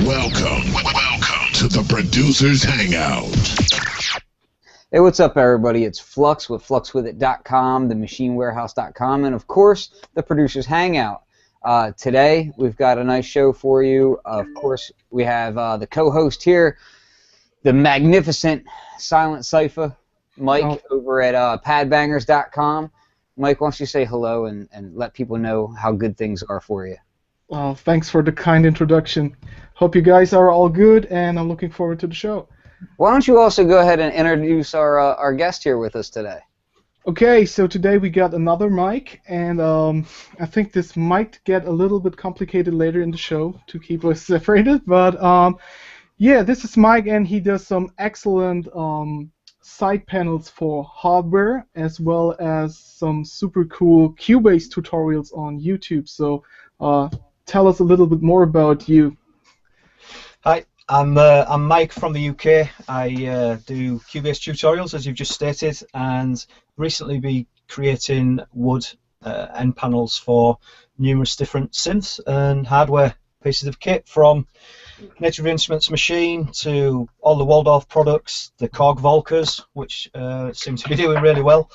Welcome to the Producers Hangout. Hey, what's up, everybody? It's Flux with fluxwithit.com, themachinewarehouse.com, and of course, the Producers Hangout. Today, we've got a nice show for you. Of course, we have the co-host here, the magnificent Silent Cypher, Mike, over at padbangers.com. Mike, why don't you say hello and let people know how good things are for you? Well, thanks for the kind introduction. Hope you guys are all good, and I'm looking forward to the show. Why don't you also go ahead and introduce our guest here with us today? Okay, so today we got another mic, and I think this might get a little bit complicated later in the show to keep us separated, but yeah, this is Mike, and he does some excellent side panels for hardware, as well as some super cool Cubase tutorials on YouTube. So tell us a little bit more about you. Hi, I'm Mike from the UK. I do Cubase tutorials, as you've just stated, and recently be creating wood end panels for numerous different synths and hardware pieces of kit, from Native Instruments machine to all the Waldorf products, the Korg Volkers, which seem to be doing really well.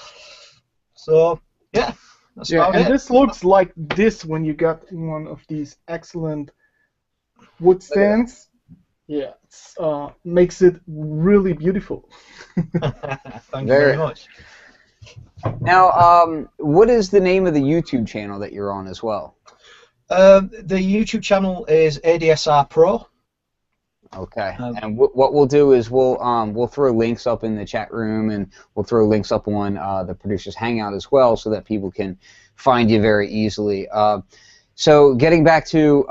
So yeah, that's about it. And this looks like this when you got one of these excellent wood stands. Yeah, it makes it really beautiful. Thank you very much. Now, what is the name of the YouTube channel that you're on as well? The YouTube channel is ADSR Pro. Okay, and what we'll do is we'll throw links up in the chat room, and we'll throw links up on the Producers Hangout as well, so that people can find you very easily. So getting back to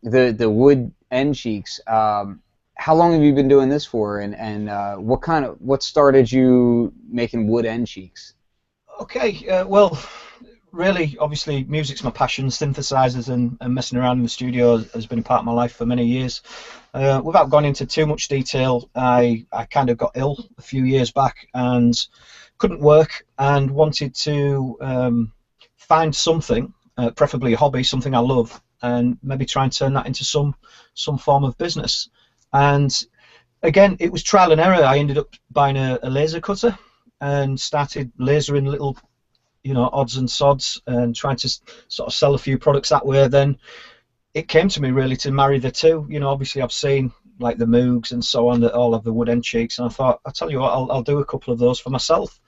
the wood end cheeks, how long have you been doing this for, and what started you making wood end cheeks? Okay, well, really, obviously, music's my passion. Synthesizers and messing around in the studio has been a part of my life for many years. Without going into too much detail, I kind of got ill a few years back and couldn't work, and wanted to find something, preferably a hobby, something I love, and maybe try and turn that into some form of business. And again, it was trial and error. I ended up buying a laser cutter and started lasering little, odds and sods, and trying to sort of sell a few products that way. Then it came to me really to marry the two. Obviously I've seen like the Moogs and so on that all have the wood end cheeks, and I thought, I'll tell you what, I'll do a couple of those for myself,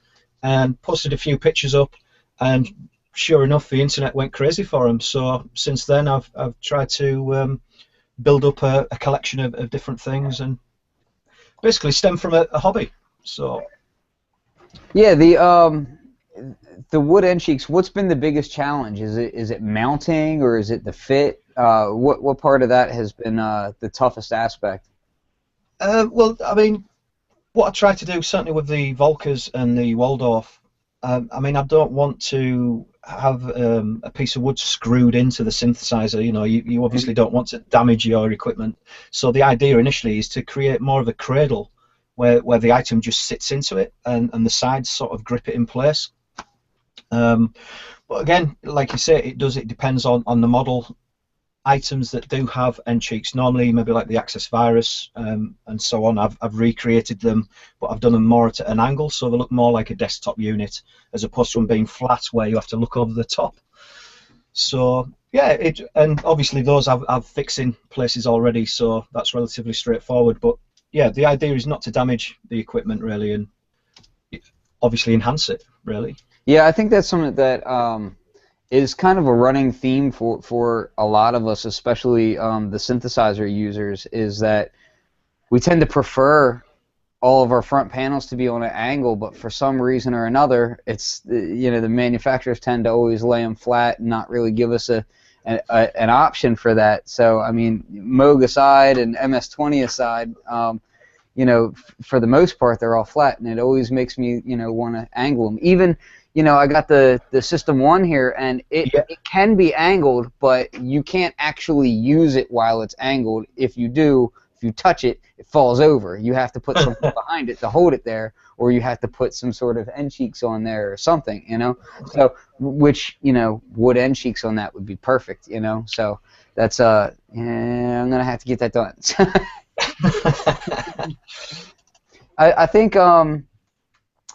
and posted a few pictures up, and sure enough, the internet went crazy for them. So since then, I've tried to build up a collection of different things, and basically stem from a hobby. So yeah, the wood end cheeks, what's been the biggest challenge? Is it mounting, or is it the fit? What part of that has been the toughest aspect? Well, I mean, what I try to do, certainly with the Volkers and the Waldorf, I mean, I don't want to have a piece of wood screwed into the synthesizer. You obviously don't want to damage your equipment. So the idea initially is to create more of a cradle where the item just sits into it, and the sides sort of grip it in place. But again, like you say, it depends on the model. Items that do have end cheeks, normally maybe like the Access Virus and so on, I've recreated them, but I've done them more at an angle, so they look more like a desktop unit as opposed to them being flat where you have to look over the top. So yeah, and obviously those I've fixing places already, so that's relatively straightforward. But yeah, the idea is not to damage the equipment really, and obviously enhance it really. Yeah, I think that's something that is kind of a running theme for a lot of us, especially the synthesizer users, is that we tend to prefer all of our front panels to be on an angle, but for some reason or another, it's the manufacturers tend to always lay them flat and not really give us an option for that. So I mean, Moog aside and MS-20 aside, for the most part, they're all flat, and it always makes me want to angle them. Even I got the System 1 here, and it can be angled, but you can't actually use it while it's angled. If you you touch it, it falls over. You have to put something behind it to hold it there, or you have to put some sort of end cheeks on there or something, you know. So, which, you know, wood end cheeks on that would be perfect, you know. So that's yeah, I'm gonna have to get that done. I think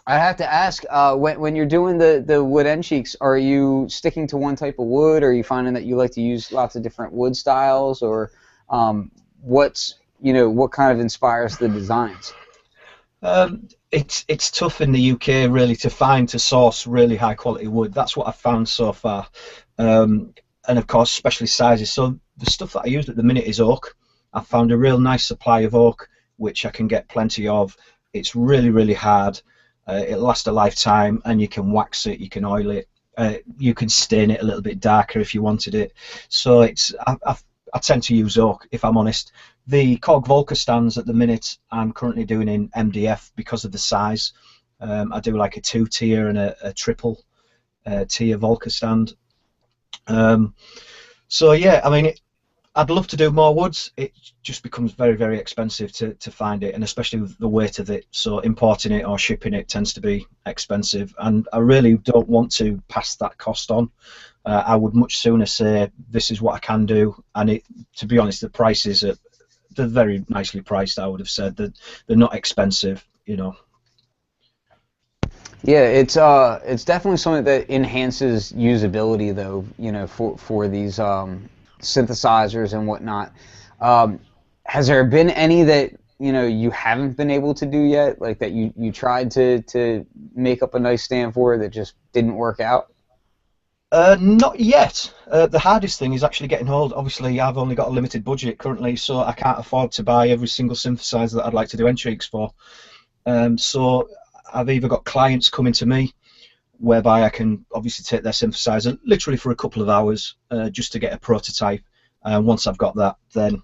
I have to ask, when you're doing the wood end cheeks, are you sticking to one type of wood, or are you finding that you like to use lots of different wood styles, or what kind of inspires the designs? It's tough in the UK really to source really high quality wood. That's what I've found so far, and of course especially sizes. So the stuff that I use at the minute is oak. I've found a real nice supply of oak, which I can get plenty of. It's really hard. It'll last a lifetime, and you can wax it, you can oil it, you can stain it a little bit darker if you wanted it. So I tend to use oak, if I'm honest. The Korg Volca stands at the minute I'm currently doing in MDF because of the size. I do like a 2-tier and a triple tier Volca stand. So yeah, I mean, I'd love to do more woods. It just becomes very expensive to find it, and especially with the weight of it. So importing it or shipping it tends to be expensive, and I really don't want to pass that cost on. I would much sooner say this is what I can do, and to be honest, the prices they're very nicely priced. I would have said that they're not expensive, you know. Yeah, it's definitely something that enhances usability, though, you know, for these synthesizers and whatnot. Has there been any that, you know, you haven't been able to do yet, like that you tried to make up a nice stand for that just didn't work out? Not yet. The hardest thing is actually getting hold. Obviously, I've only got a limited budget currently, so I can't afford to buy every single synthesizer that I'd like to do entries for. So I've either got clients coming to me, whereby I can obviously take their synthesizer literally for a couple of hours just to get a prototype. Once I've got that, then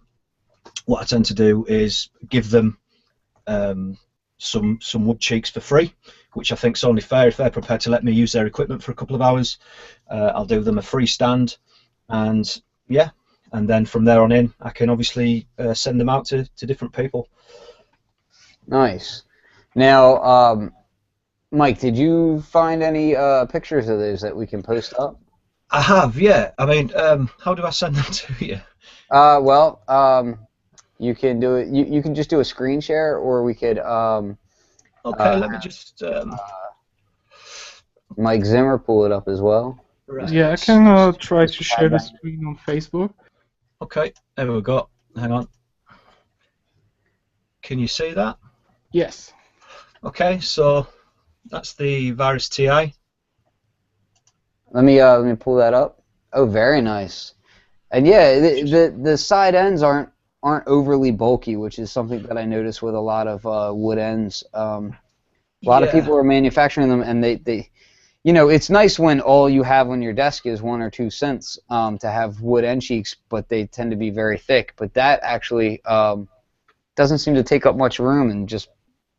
what I tend to do is give them some wood cheeks for free, which I think is only fair. If they're prepared to let me use their equipment for a couple of hours, I'll do them a free stand, and yeah, and then from there on in, I can obviously send them out to different people. Nice. Now, Mike, did you find any pictures of those that we can post up? I have, yeah. I mean, how do I send them to you? Well, you can do it. You can just do a screen share, or we could. Okay, let me just. Mike Zimmer pull it up as well. Right. Yeah, I can try to share the screen on Facebook. Okay, there we go. Hang on. Can you see that? Yes. Okay, so that's the Virus TI. Let me pull that up. Oh, very nice. And yeah, the side ends aren't overly bulky, which is something that I notice with a lot of wood ends. A lot of people are manufacturing them, and they you know, it's nice when all you have on your desk is 1 or 2 synths to have wood end cheeks, but they tend to be very thick. But that actually doesn't seem to take up much room and just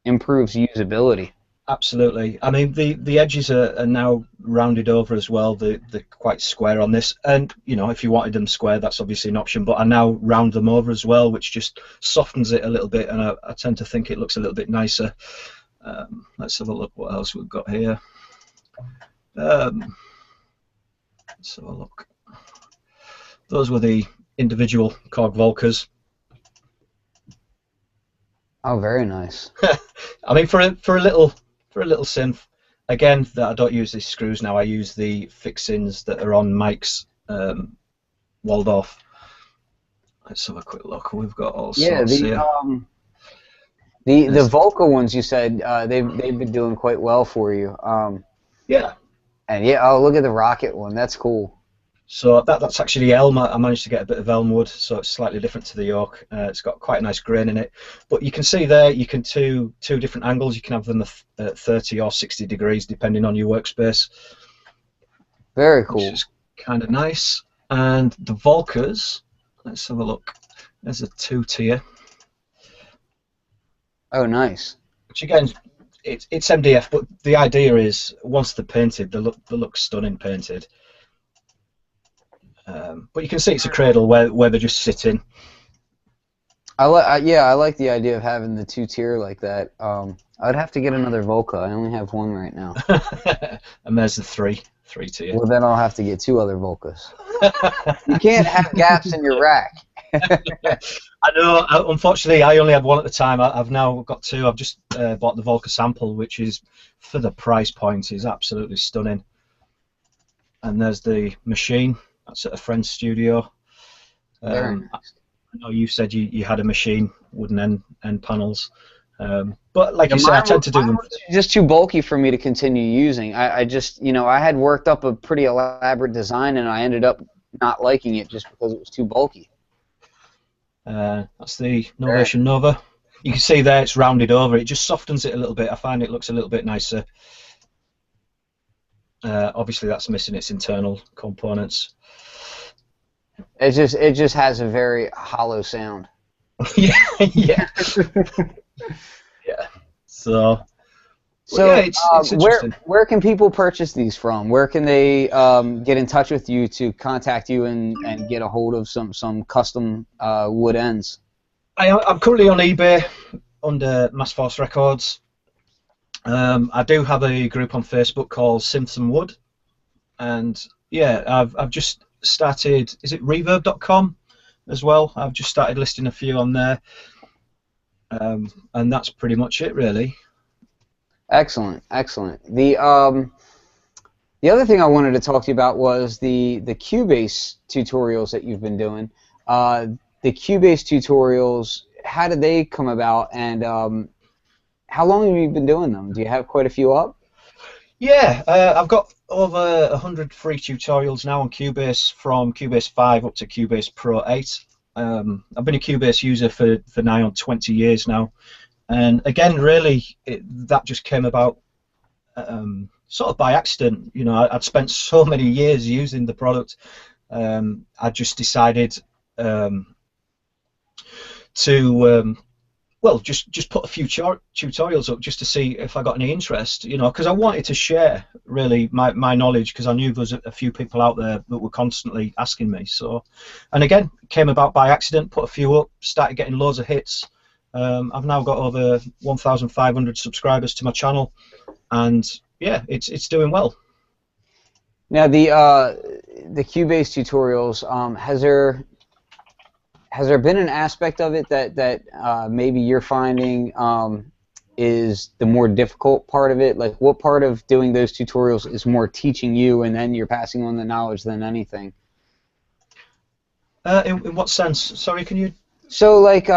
improves usability. Absolutely. I mean, the edges are now rounded over as well. They're quite square on this, and you know, if you wanted them square, that's obviously an option. But I now round them over as well, which just softens it a little bit, and I tend to think it looks a little bit nicer. Let's have a look what else we've got here. Let's have a look. Those were the individual Korg Volcas. Oh, very nice. I mean, for a little synth, again, that I don't use these screws now. I use the fixings that are on Mike's Waldorf. Let's have a quick look. We've got all sorts here. The Volca ones you said they've been doing quite well for you. Yeah. And yeah, oh, look at the rocket one. That's cool. So that's actually elm. I managed to get a bit of elm wood, so it's slightly different to the yoke. It's got quite a nice grain in it. But you can see there, you can two different angles. You can have them at 30 or 60 degrees, depending on your workspace. Very cool. Which is kind of nice. And the Volcas, let's have a look. There's a 2-tier. Oh, nice. Which again, it's MDF, but the idea is once they're painted, they look stunning painted. But you can see it's a cradle where they're just sitting. Yeah, I like the idea of having the two-tier like that. I'd have to get another Volca. I only have one right now. And there's the three tier. Well, then I'll have to get two other Volcas. You can't have gaps in your rack. I know. Unfortunately, I only had one at the time. I've now got two. I've just bought the Volca sample, which is, for the price point, is absolutely stunning. And there's the machine. That's at a friend's studio. Very nice. I know you said you had a machine, wooden end panels. But like you said, I tend to do them. Just too bulky for me to continue using. I just, I had worked up a pretty elaborate design, and I ended up not liking it just because it was too bulky. That's the Novation Nova. You can see there it's rounded over. It just softens it a little bit. I find it looks a little bit nicer. Obviously, that's missing its internal components. It just has a very hollow sound. yeah. Yeah. So yeah, it's where can people purchase these from? Where can they get in touch with you to contact you and get a hold of some custom wood ends? I'm currently on eBay under Mass Force Records. I do have a group on Facebook called Synths and Wood, and yeah, I've just started. Is it Reverb.com as well? I've just started listing a few on there, and that's pretty much it, really. Excellent. The other thing I wanted to talk to you about was the Cubase tutorials that you've been doing. The Cubase tutorials, how did they come about, and how long have you been doing them? Do you have quite a few up? Yeah, I've got over 100 free tutorials now on Cubase, from Cubase 5 up to Cubase Pro 8. I've been a Cubase user for nigh on 20 years now. And again, really, that just came about sort of by accident. I'd spent so many years using the product. I just decided to just put a few tutorials up just to see if I got any interest. Because I wanted to share really my knowledge, because I knew there was a few people out there that were constantly asking me. So, and again, it came about by accident. Put a few up, started getting loads of hits. I've now got over 1,500 subscribers to my channel, and yeah, it's doing well. Now the Cubase tutorials, has there been an aspect of it that maybe you're finding is the more difficult part of it? Like, what part of doing those tutorials is more teaching you, and then you're passing on the knowledge than anything? In what sense? Sorry, can you? So like.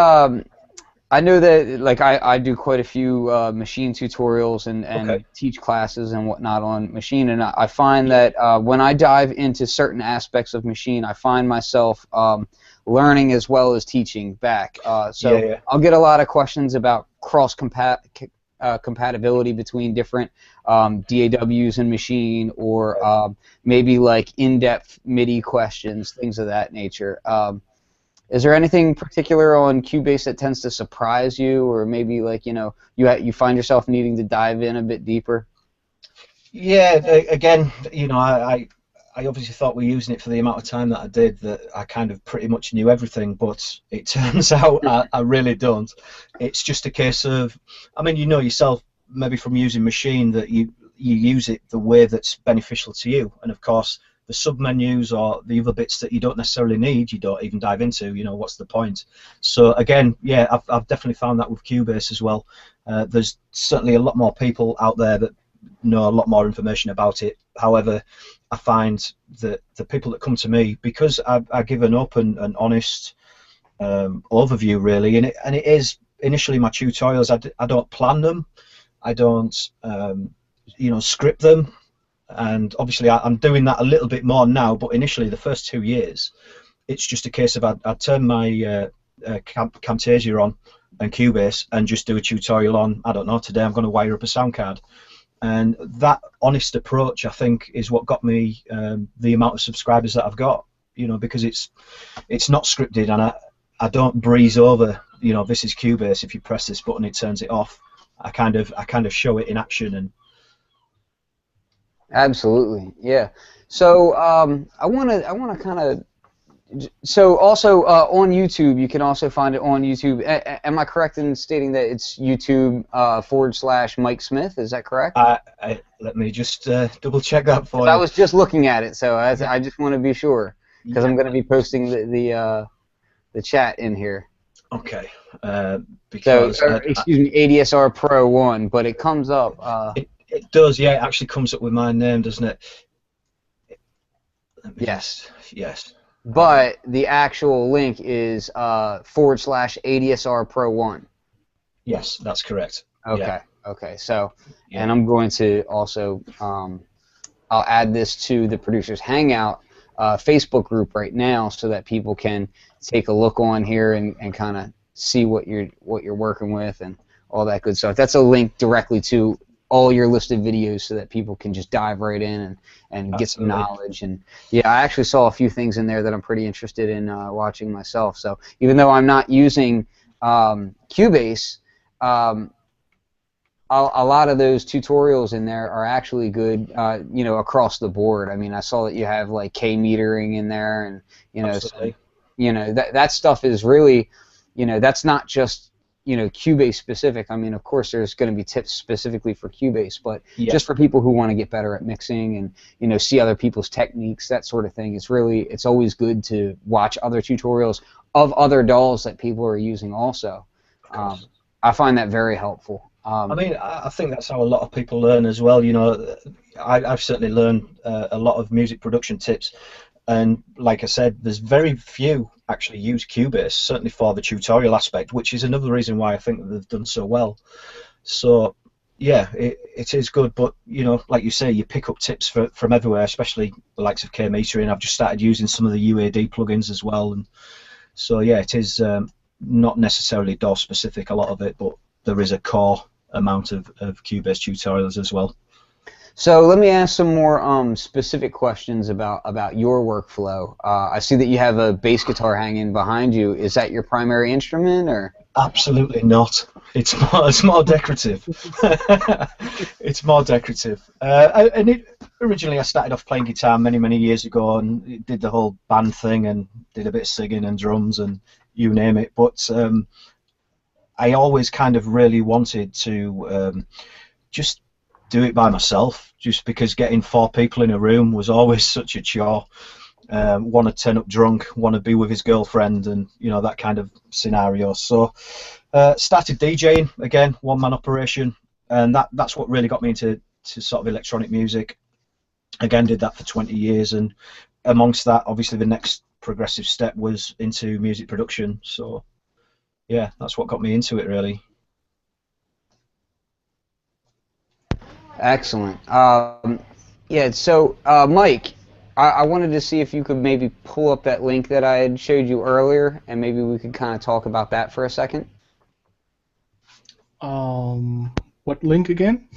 I know that, like, I do quite a few machine tutorials and Okay. teach classes and whatnot on machine, and I find that when I dive into certain aspects of machine, I find myself learning as well as teaching back. So I'll get a lot of questions about compatibility between different DAWs and machine, or maybe like in-depth MIDI questions, things of that nature. Is there anything particular on Cubase that tends to surprise you, or maybe like you find yourself needing to dive in a bit deeper? Yeah, again, I obviously thought we were using it for the amount of time that I did, that I kind of pretty much knew everything, but it turns out I really don't. It's just a case of, I mean, yourself, maybe from using machine, that you use it the way that's beneficial to you, and of course, the sub-menus or the other bits that you don't necessarily need, you don't even dive into. What's the point? So again, yeah, I've definitely found that with Cubase as well. There's certainly a lot more people out there that know a lot more information about it. However, I find that the people that come to me, because I give an open and honest overview, really, and it is initially my tutorials. I don't plan them. I don't script them. And obviously I'm doing that a little bit more now, but initially the first 2 years, it's just a case of I'd turn my Camtasia on and Cubase and just do a tutorial on, I don't know, today I'm going to wire up a sound card. And that honest approach, I think, is what got me the amount of subscribers that I've got, because it's not scripted, and I don't breeze over, this is Cubase, if you press this button it turns it off. I kind of show it in action. And Absolutely, yeah. So I want to kind of So also on YouTube, you can also find it on YouTube. Am I correct in stating that it's YouTube / Mike Smith? Is that correct? Let me just double check that for 'Cause you. I was just looking at it, so Yeah. I just want to be sure because I'm going to be posting the chat in here. Okay. So, Because excuse me, ADSR Pro 1, but it comes up. it does, yeah. It actually comes up with my name, doesn't it? Yes. Yes. But the actual link is / ADSR Pro 1. Yes, that's correct. Okay. Yeah. Okay. So, Yeah. and I'm going to also I'll add this to the Producers Hangout Facebook group right now so that people can take a look on here and kind of see what you're working with and all that good stuff. That's a link directly to all your listed videos so that people can just dive right in and get some knowledge. And yeah, I actually saw a few things in there that I'm pretty interested in watching myself. So even though I'm not using Cubase, a lot of those tutorials in there are actually good, across the board. I mean, I saw that you have like K metering in there, and that stuff is really, that's not just Cubase specific. I mean, of course, there's going to be tips specifically for Cubase, but just for people who want to get better at mixing and see other people's techniques, that sort of thing. It's always good to watch other tutorials of other DAWs that people are using also. I find that very helpful. I mean, I think that's how a lot of people learn as well. I've certainly learned a lot of music production tips, and like I said, there's very few actually use Cubase, certainly for the tutorial aspect, which is another reason why I think that they've done so well. So yeah, it is good, but like you say, you pick up tips from everywhere, especially the likes of K metering. I've just started using some of the UAD plugins as well, and so yeah, it is not necessarily DAW specific, a lot of it, but there is a core amount of Cubase tutorials as well. So let me ask some more specific questions about your workflow. I see that you have a bass guitar hanging behind you. Is that your primary instrument, or? Absolutely not. It's more decorative. It's more decorative. Originally I started off playing guitar many years ago and did the whole band thing and did a bit of singing and drums and you name it. But I always kind of really wanted to just do it by myself, just because getting 4 people in a room was always such a chore. Want to turn up drunk, want to be with his girlfriend, and that kind of scenario. So started DJing again, one-man operation, and that's what really got me into sort of electronic music. Again, did that for 20 years, and amongst that, obviously the next progressive step was into music production. So yeah, that's what got me into it, really. Excellent. Yeah, so Mike, I wanted to see if you could maybe pull up that link that I had showed you earlier, and maybe we could kind of talk about that for a second. What link again?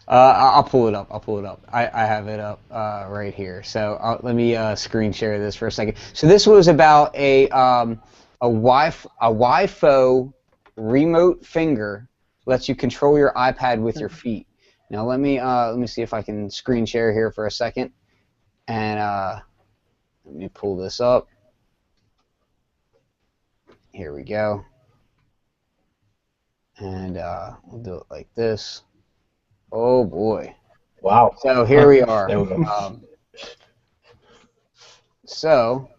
I'll pull it up. I have it up right here. So let me screen share this for a second. So this was about a Wi-Fi remote finger, lets you control your iPad with your feet. Now let me see if I can screen share here for a second, and let me pull this up. Here we go, and we'll do it like this. Oh boy! Wow! So here we are. There we go. So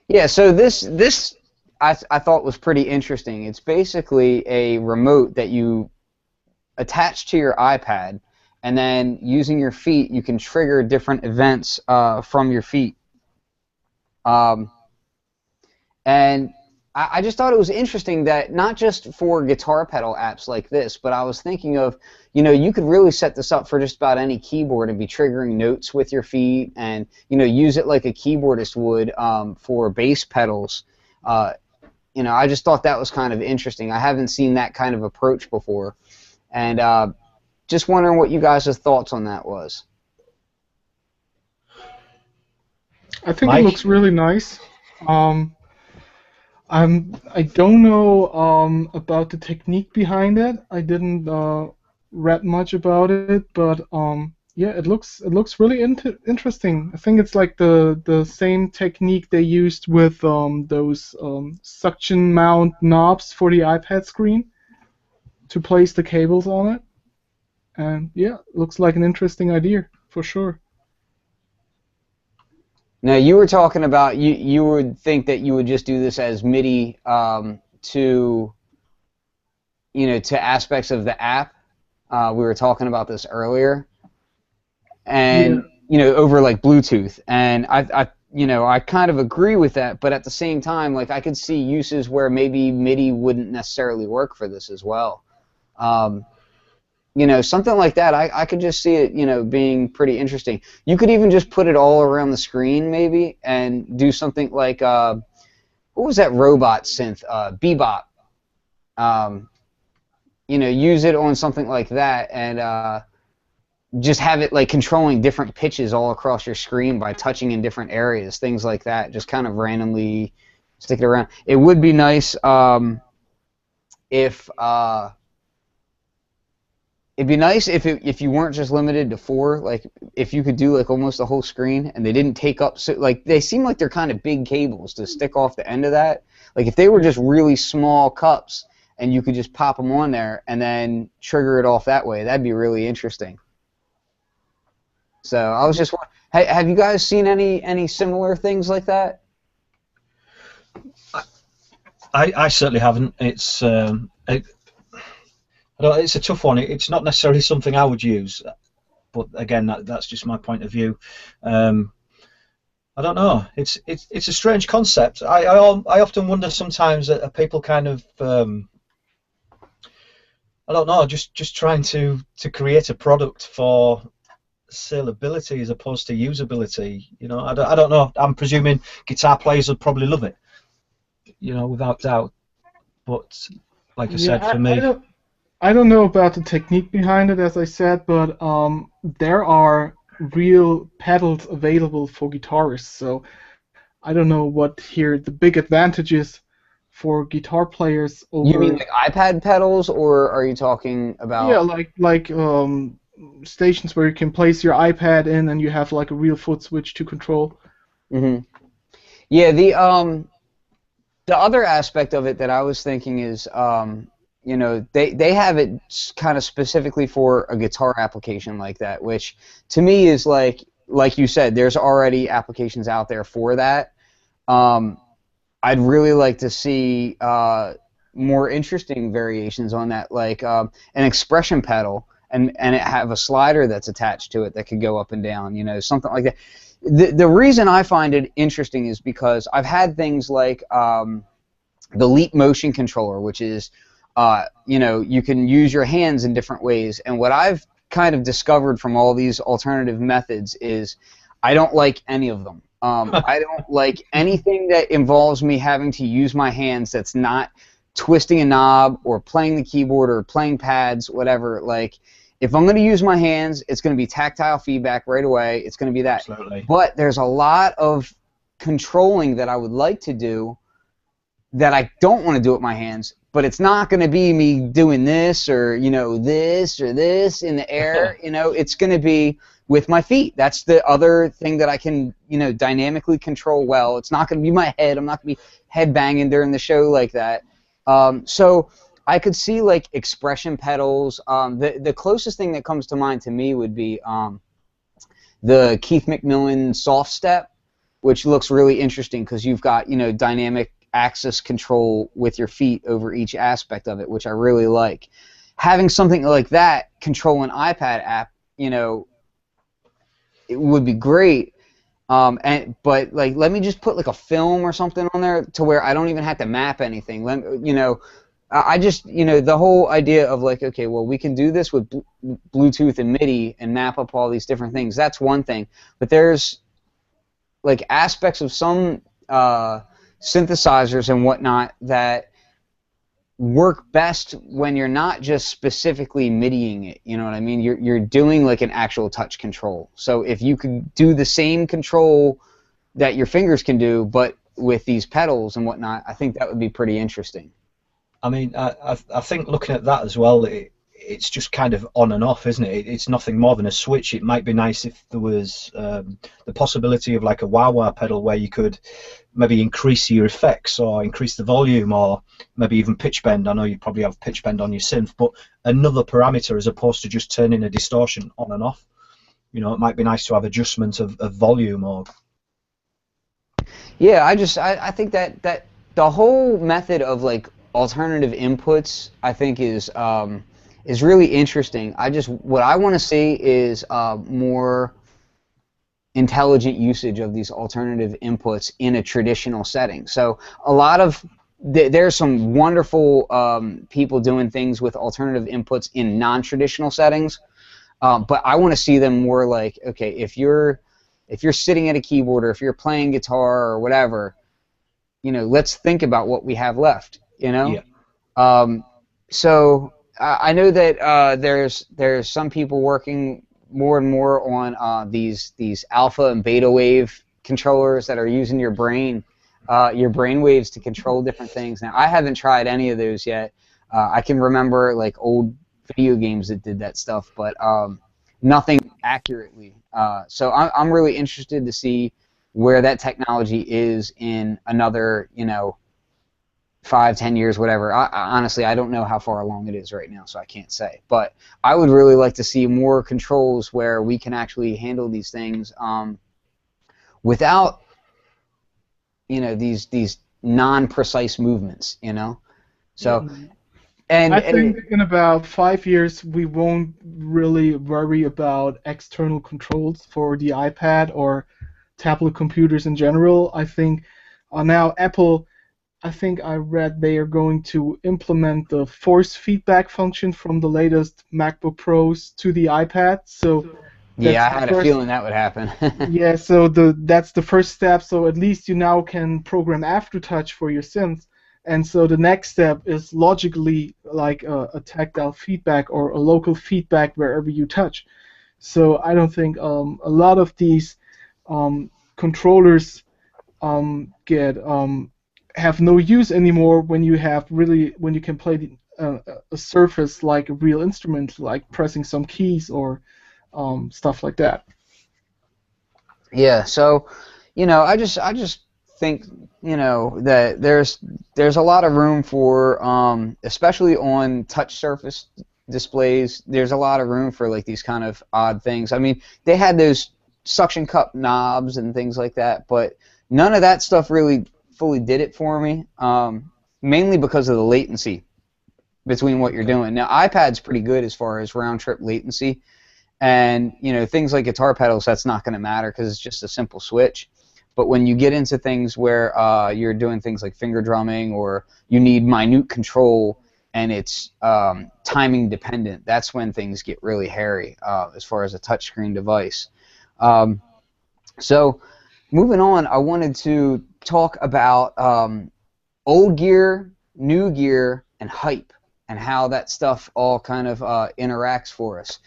yeah, so this I thought was pretty interesting. It's basically a remote that you attach to your iPad, and then using your feet, you can trigger different events from your feet. And I just thought it was interesting that not just for guitar pedal apps like this, but I was thinking of, you could really set this up for just about any keyboard and be triggering notes with your feet, and use it like a keyboardist would for bass pedals. I just thought that was kind of interesting. I haven't seen that kind of approach before, and just wondering what you guys' thoughts on that was. I think Mike? It looks really nice. I don't know about the technique behind it. I didn't read much about it, but yeah, it looks really interesting. I think it's like the same technique they used with those suction mount knobs for the iPad screen to place the cables on it. And yeah, looks like an interesting idea for sure. Now you were talking about you would think that you would just do this as MIDI to to aspects of the app. We were talking about this earlier, and over like Bluetooth, and I kind of agree with that, but at the same time, like I could see uses where maybe MIDI wouldn't necessarily work for this as well. Something like that, I could just see it, being pretty interesting. You could even just put it all around the screen, maybe, and do something like, what was that robot synth? Bebop. Use it on something like that, and just have it like controlling different pitches all across your screen by touching in different areas, things like that. Just kind of randomly stick it around. It would be nice if. It'd be nice if you weren't just limited to 4, like if you could do like almost the whole screen and they didn't take up, so like they seem like they're kind of big cables to stick off the end of that. Like if they were just really small cups and you could just pop them on there and then trigger it off that way, that'd be really interesting. So I was just wondering, have you guys seen any similar things like that? I certainly haven't. It's it's a tough one. It's not necessarily something I would use, but again, that's just my point of view. I don't know. It's a strange concept. I often wonder sometimes are people kind of I don't know, just trying to create a product for saleability as opposed to usability. I don't know. I'm presuming guitar players would probably love it, without doubt. But like I said, for me. I don't know about the technique behind it, as I said, but there are real pedals available for guitarists. So I don't know what here the big advantage is for guitar players over. You mean like iPad pedals, or are you talking about? Yeah, like stations where you can place your iPad in and you have like a real foot switch to control. Mm-hmm. Yeah, the other aspect of it that I was thinking is. They have it kind of specifically for a guitar application like that, which to me is like you said, there's already applications out there for that. I'd really like to see more interesting variations on that, like an expression pedal, and it have a slider that's attached to it that could go up and down, something like that. The reason I find it interesting is because I've had things like the Leap Motion controller, which is you can use your hands in different ways. And what I've kind of discovered from all these alternative methods is I don't like any of them. I don't like anything that involves me having to use my hands that's not twisting a knob or playing the keyboard or playing pads, whatever. Like, if I'm going to use my hands, it's going to be tactile feedback right away. It's going to be that. Absolutely. But there's a lot of controlling that I would like to do that I don't want to do with my hands, but it's not going to be me doing this or this or this in the air. It's going to be with my feet. That's the other thing that I can dynamically control well. It's not going to be my head. I'm not going to be head banging during the show like that. So I could see like expression pedals. The closest thing that comes to mind to me would be the Keith McMillan Soft Step, which looks really interesting because you've got dynamic axis control with your feet over each aspect of it, which I really like. Having something like that control an iPad app, it would be great. But like, let me just put like a film or something on there to where I don't even have to map anything. I just the whole idea of like, okay, well, we can do this with Bluetooth and MIDI and map up all these different things. That's one thing, but there's like aspects of some synthesizers and whatnot that work best when you're not just specifically MIDIing it. You know what I mean? You're doing like an actual touch control. So if you could do the same control that your fingers can do, but with these pedals and whatnot, I think that would be pretty interesting. I mean, I think looking at that as well, it's just kind of on and off, isn't it? It's nothing more than a switch. It might be nice if there was the possibility of like a wah-wah pedal where you could maybe increase your effects or increase the volume or maybe even pitch bend. I know you probably have pitch bend on your synth, but another parameter as opposed to just turning a distortion on and off. You know, it might be nice to have adjustment of volume or... Yeah, I think that the whole method of like alternative inputs, I think is really interesting. What I want to see is more intelligent usage of these alternative inputs in a traditional setting. So a lot of there's some wonderful people doing things with alternative inputs in non-traditional settings, but I want to see them more like, okay, if you're sitting at a keyboard or if you're playing guitar or whatever, you know, let's think about what we have left, you know? Yeah. So I know that there's some people working more and more on these alpha and beta wave controllers that are using your brain waves to control different things. Now, I haven't tried any of those yet. I can remember like old video games that did that stuff, but nothing accurately. So I'm really interested to see where that technology is in another, you know, 5-10 years, whatever. Honestly, I don't know how far along it is right now, so I can't say. But I would really like to see more controls where we can actually handle these things without, you know, these non-precise movements, you know. So, and I think in about 5 years we won't really worry about external controls for the iPad or tablet computers in general. I think now Apple, I think I read they are going to implement the force feedback function from the latest MacBook Pros to the iPad. So yeah, I had a feeling that would happen. yeah, so that's the first step. So at least you now can program Aftertouch for your synths. And so the next step is logically like a tactile feedback or a local feedback wherever you touch. So I don't think a lot of these controllers have no use anymore when you can play a surface like a real instrument, like pressing some keys or stuff like that. Yeah, so, you know, I just think, you know, that there's a lot of room for, especially on touch surface displays, there's a lot of room for like these kind of odd things. I mean, they had those suction cup knobs and things like that, but none of that stuff really fully did it for me, mainly because of the latency between what you're doing. Now, iPad's pretty good as far as round-trip latency, and, you know, things like guitar pedals, that's not going to matter because it's just a simple switch. But when you get into things where you're doing things like finger drumming or you need minute control and it's timing dependent, that's when things get really hairy as far as a touchscreen device. So moving on, I wanted to talk about old gear, new gear, and hype, and how that stuff all kind of interacts for us.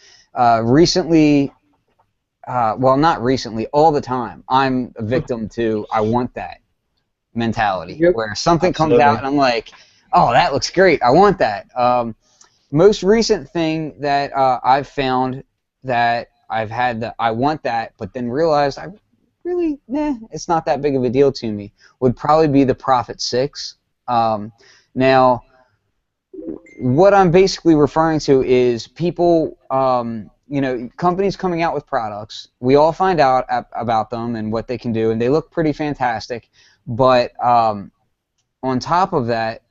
Recently, well, not recently, all the time, I'm a victim to I want that mentality, where something comes out and I'm like, oh, that looks great, I want that. Most recent thing that I've found that I've had the I want that, but then realized I really, it's not that big of a deal to me, would probably be the Prophet 6. Now, what I'm basically referring to is people, you know, companies coming out with products. We all find out about them and what they can do, and they look pretty fantastic. But on top of that,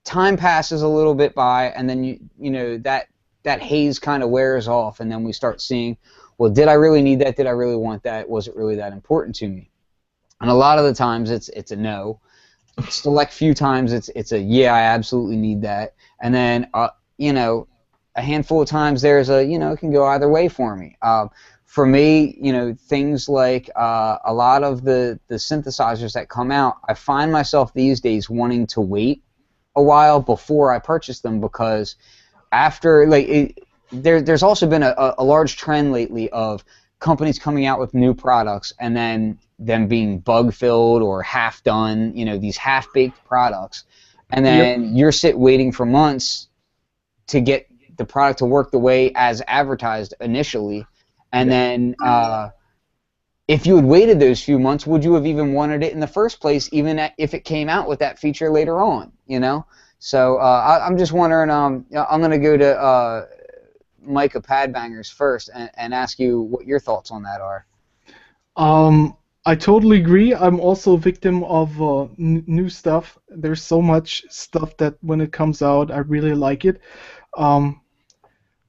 time passes a little bit by, and then you know that haze kind of wears off, and then we start seeing, well, did I really need that? Did I really want that? Was it really that important to me? And a lot of the times it's a no. Select few times it's a yeah, I absolutely need that. And then you know, a handful of times there's a, you know, it can go either way for me. For me, you know, things like a lot of the synthesizers that come out, I find myself these days wanting to wait a while before I purchase them, because after, like, there's also been a large trend lately of companies coming out with new products and then them being bug-filled or half-done, you know, these half-baked products, and then you're waiting for months to get the product to work the way as advertised initially, and then if you had waited those few months, would you have even wanted it in the first place, even if it came out with that feature later on? You know. So I'm just wondering. I'm going to go to Mike of Padbangers first and ask you what your thoughts on that are. I totally agree. I'm also a victim of new stuff. There's so much stuff that when it comes out, I really like it.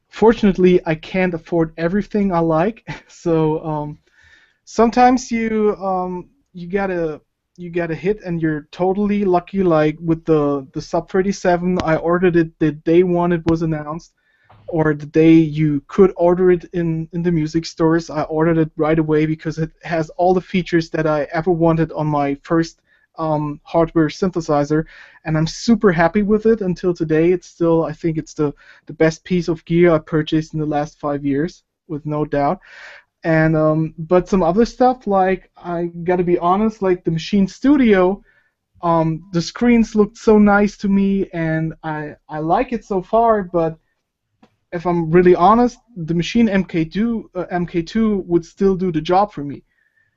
Fortunately, I can't afford everything I like, so sometimes you get a hit and you're totally lucky. Like with the Sub 37, I ordered it the day one it was announced, or the day you could order it in the music stores. I ordered it right away because it has all the features that I ever wanted on my first hardware synthesizer, and I'm super happy with it until today. It's still, I think it's the best piece of gear I purchased in the last 5 years, with no doubt. And but some other stuff, like, I gotta be honest, like the Machine Studio, the screens looked so nice to me, and I like it so far, but if I'm really honest, the Machine MK2 would still do the job for me.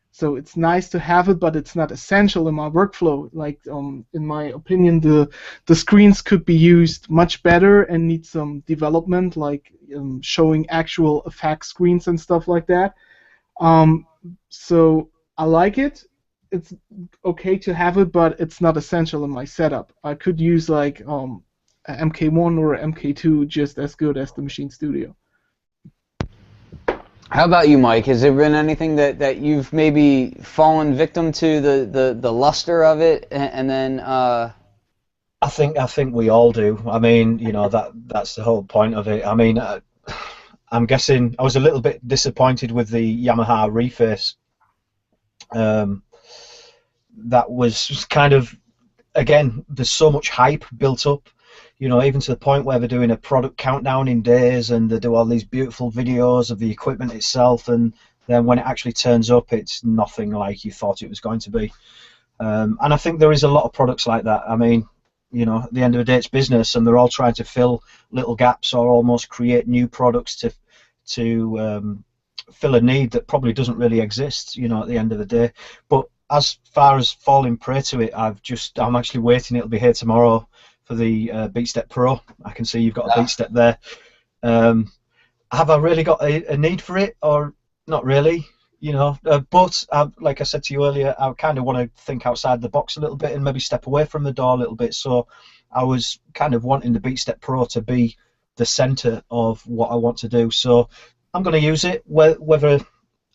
So it's nice to have it, but it's not essential in my workflow. Like, in my opinion, the screens could be used much better and need some development, like showing actual effect screens and stuff like that. So I like it. It's okay to have it, but it's not essential in my setup. I could use like a MK1 or a MK2 just as good as the Machine Studio. How about you, Mike? Has there been anything that you've maybe fallen victim to the luster of it, and then? I think we all do. I mean, you know, that's the whole point of it. I mean, I'm guessing I was a little bit disappointed with the Yamaha Reface. That was kind of, again, there's so much hype built up. You know, even to the point where they're doing a product countdown in days, and they do all these beautiful videos of the equipment itself, and then when it actually turns up, it's nothing like you thought it was going to be. And I think there is a lot of products like that. I mean, you know, at the end of the day, it's business, and they're all trying to fill little gaps or almost create new products to fill a need that probably doesn't really exist, you know, at the end of the day. But as far as falling prey to it, I'm actually waiting. It'll be here tomorrow for the BeatStep Pro. I can see you've got a BeatStep there. Have I really got a need for it, or not really? You know, but like I said to you earlier, I kind of want to think outside the box a little bit and maybe step away from the door a little bit. So I was kind of wanting the BeatStep Pro to be the center of what I want to do. So I'm going to use it. Whether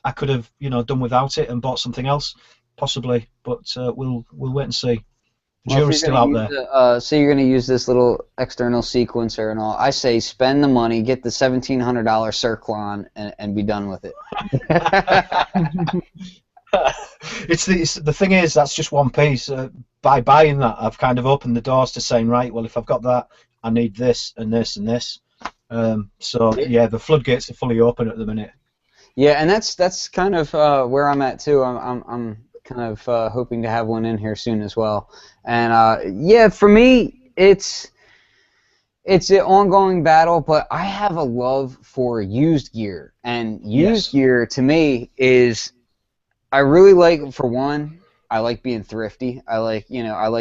I could have, you know, done without it and bought something else, possibly, but we'll wait and see. The jury's still out there. So you're going to use this little external sequencer and all. I say spend the money, get the $1,700 Circlon, and be done with it. It's the thing is, that's just one piece. By buying that, I've kind of opened the doors to saying, right, well, if I've got that, I need this and this and this. So yeah, the floodgates are fully open at the minute. Yeah, and that's kind of where I'm at too. I'm kind of hoping to have one in here soon as well. And yeah, for me, it's an ongoing battle, but I have a love for used gear, and used gear to me is, I really like, for one, I like being thrifty. I like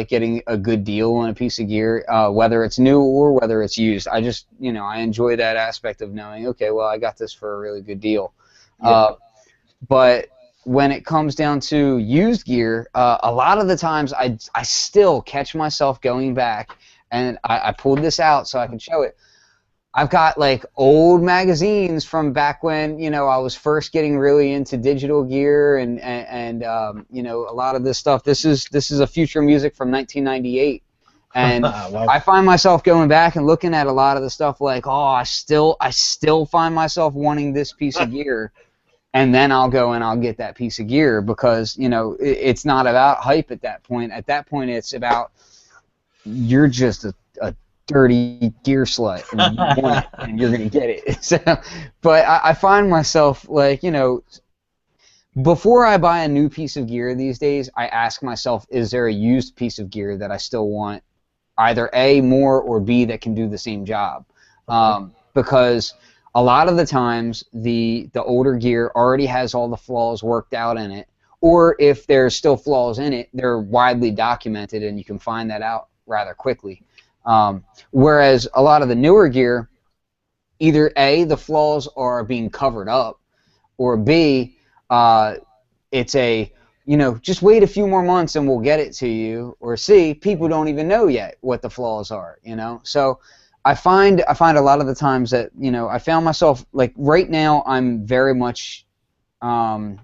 getting a good deal on a piece of gear, whether it's new or whether it's used. I just, I enjoy that aspect of knowing, okay, well, I got this for a really good deal. Yeah. But when it comes down to used gear, a lot of the times I still catch myself going back, and I pulled this out so I can show it. I've got like old magazines from back when I was first getting really into digital gear and a lot of this stuff. This is a Future Music from 1998, and wow. I find myself going back and looking at a lot of the stuff like, oh, I still find myself wanting this piece of gear. And then I'll go and I'll get that piece of gear because, it's not about hype at that point. At that point, it's about you're just a dirty gear slut and you want it and you're going to get it. So, but I find myself like, before I buy a new piece of gear these days, I ask myself, is there a used piece of gear that I still want, either A, more, or B, that can do the same job? because a lot of the times the older gear already has all the flaws worked out in it, or if there's still flaws in it, they're widely documented and you can find that out rather quickly. Whereas a lot of the newer gear, either A, the flaws are being covered up, or B, it's a, just wait a few more months and we'll get it to you, or C, people don't even know yet what the flaws are, So I find a lot of the times that, I found myself, like right now I'm very much, I'm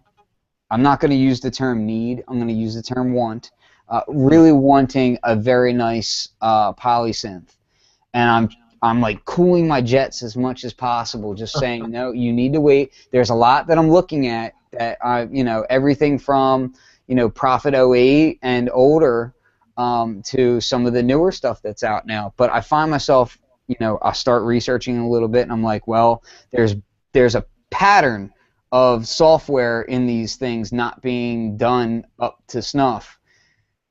not going to use the term need, I'm going to use the term want, really wanting a very nice polysynth. And I'm like cooling my jets as much as possible, just saying, no, you need to wait. There's a lot that I'm looking at that everything from, Prophet '08 and older to some of the newer stuff that's out now. But I find myself, I start researching a little bit and I'm like, well, there's a pattern of software in these things not being done up to snuff.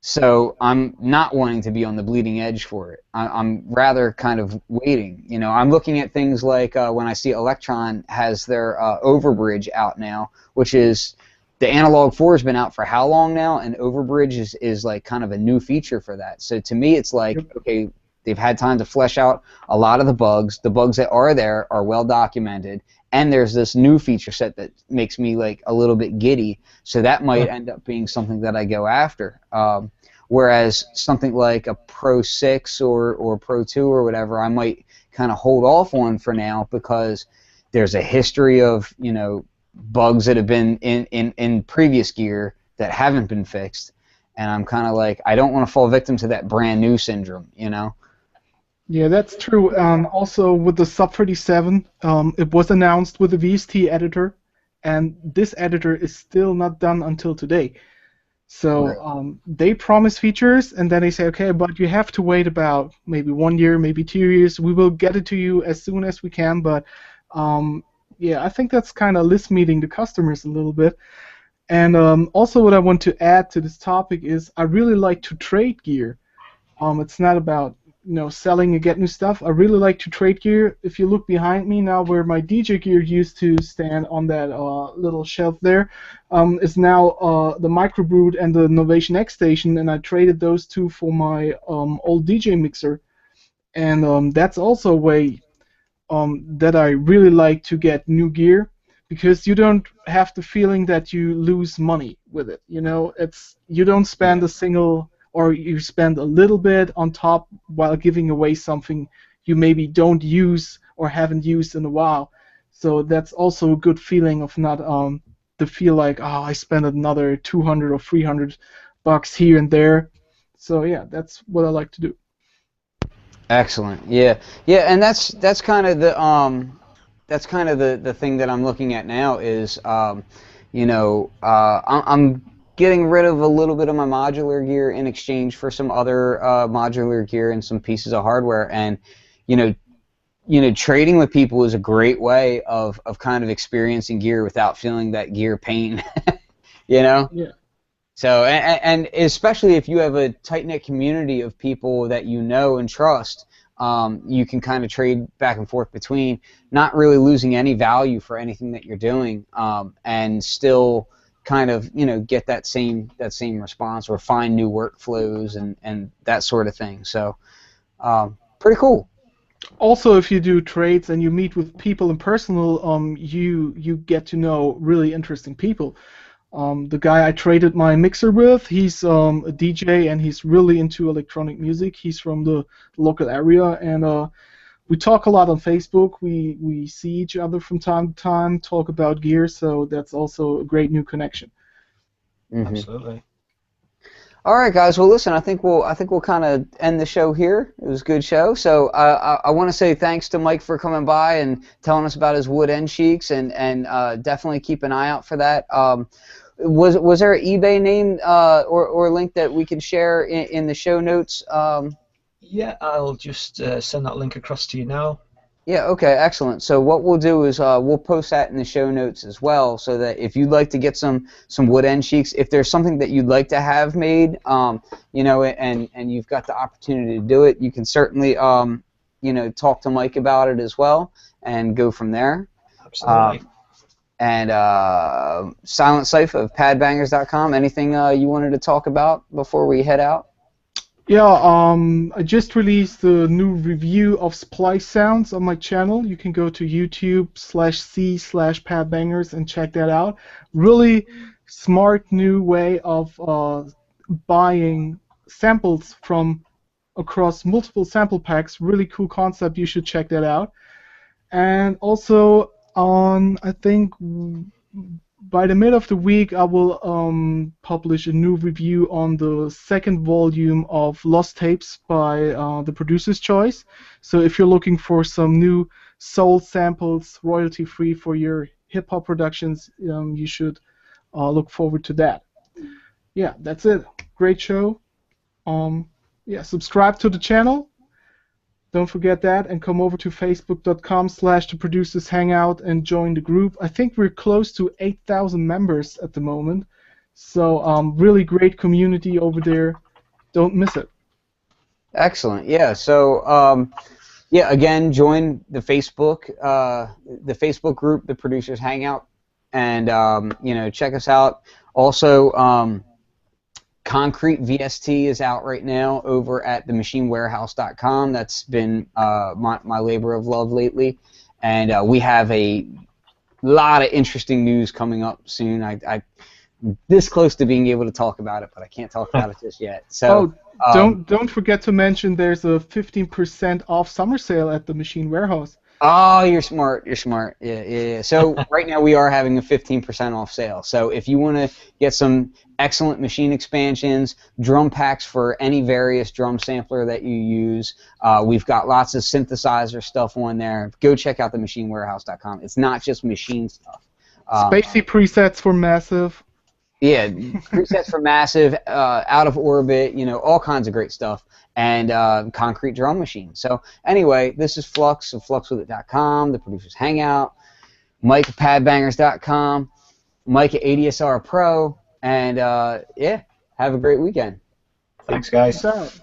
So I'm not wanting to be on the bleeding edge for it. I'm rather kind of waiting. I'm looking at things like when I see Electron has their Overbridge out now, which is the Analog 4 has been out for how long now, and Overbridge is like kind of a new feature for that. So to me, it's like, okay, they've had time to flesh out a lot of the bugs. The bugs that are there are well documented, and there's this new feature set that makes me like a little bit giddy. So that might end up being something that I go after. Whereas something like a Pro 6 or Pro 2 or whatever, I might kind of hold off on for now because there's a history of, bugs that have been in previous gear that haven't been fixed. And I'm kind of like, I don't want to fall victim to that brand new syndrome, Yeah, that's true. Also, with the Sub 37, it was announced with the VST editor, and this editor is still not done until today. So they promise features, and then they say, okay, but you have to wait about maybe 1 year, maybe 2 years. We will get it to you as soon as we can, but yeah, I think that's kind of list meeting the customers a little bit. And also what I want to add to this topic is I really like to trade gear. It's not about selling and get new stuff. I really like to trade gear. If you look behind me now, where my DJ gear used to stand on that little shelf there, is now the Microbrood and the Novation X Station, and I traded those two for my old DJ mixer. And that's also a way that I really like to get new gear, because you don't have the feeling that you lose money with it. You don't spend a single, or you spend a little bit on top while giving away something you maybe don't use or haven't used in a while. So that's also a good feeling of not to feel like, oh, I spent another 200 or 300 bucks here and there. So yeah, that's what I like to do. Excellent. Yeah, and that's kind of the the thing that I'm looking at now is I'm getting rid of a little bit of my modular gear in exchange for some other modular gear and some pieces of hardware, and trading with people is a great way of kind of experiencing gear without feeling that gear pain. Yeah. So, and especially if you have a tight-knit community of people that you know and trust, you can kind of trade back and forth between, not really losing any value for anything that you're doing, and still kind of get that same response, or find new workflows and that sort of thing. So, pretty cool. Also, if you do trades and you meet with people in personal, you get to know really interesting people. The guy I traded my mixer with, he's a DJ and he's really into electronic music. He's from the local area, and we talk a lot on Facebook. We see each other from time to time, talk about gear, so that's also a great new connection. Mm-hmm. Absolutely. All right, guys. Well, listen, I think we'll kind of end the show here. It was a good show. So I want to say thanks to Mike for coming by and telling us about his wood end cheeks, and definitely keep an eye out for that. Was there an eBay name or link that we can share in the show notes? Yeah, I'll just send that link across to you now. Yeah, okay, excellent. So what we'll do is we'll post that in the show notes as well, so that if you'd like to get some wood end cheeks, if there's something that you'd like to have made, and you've got the opportunity to do it, you can certainly talk to Mike about it as well and go from there. Absolutely. And Silent Cypher of padbangers.com. Anything you wanted to talk about before we head out? Yeah, I just released a new review of Splice Sounds on my channel. You can go to YouTube/C/padbangers and check that out. Really smart new way of buying samples from across multiple sample packs. Really cool concept. You should check that out. And also I think by the mid of the week, I will publish a new review on the second volume of Lost Tapes by the Producer's Choice. So if you're looking for some new soul samples, royalty-free for your hip-hop productions, you should look forward to that. Yeah, that's it. Great show. Yeah, subscribe to the channel. Don't forget that, and come over to facebook.com/the Producers Hangout and join the group. I think we're close to 8,000 members at the moment, so really great community over there. Don't miss it. Excellent. Yeah. So yeah, again, join the Facebook group, the Producers Hangout, and check us out. Also, Concrete VST is out right now over at themachinewarehouse.com. That's been my labor of love lately, and we have a lot of interesting news coming up soon. I'm this close to being able to talk about it, but I can't talk about it just yet. So don't forget to mention there's a 15% off summer sale at the Machine Warehouse. Oh, you're smart. You're smart. Yeah. So right now we are having a 15% off sale. So if you want to get some excellent machine expansions, drum packs for any various drum sampler that you use, we've got lots of synthesizer stuff on there. Go check out themachinewarehouse.com. It's not just machine stuff. Spacey presets for Massive. Yeah, presets for Massive, Out of Orbit, all kinds of great stuff, and concrete drum machine. So anyway, this is Flux of fluxwithit.com, the Producers Hangout, Mike at padbangers.com, Mike at ADSR Pro, and yeah, have a great weekend. Thanks, guys. Peace out.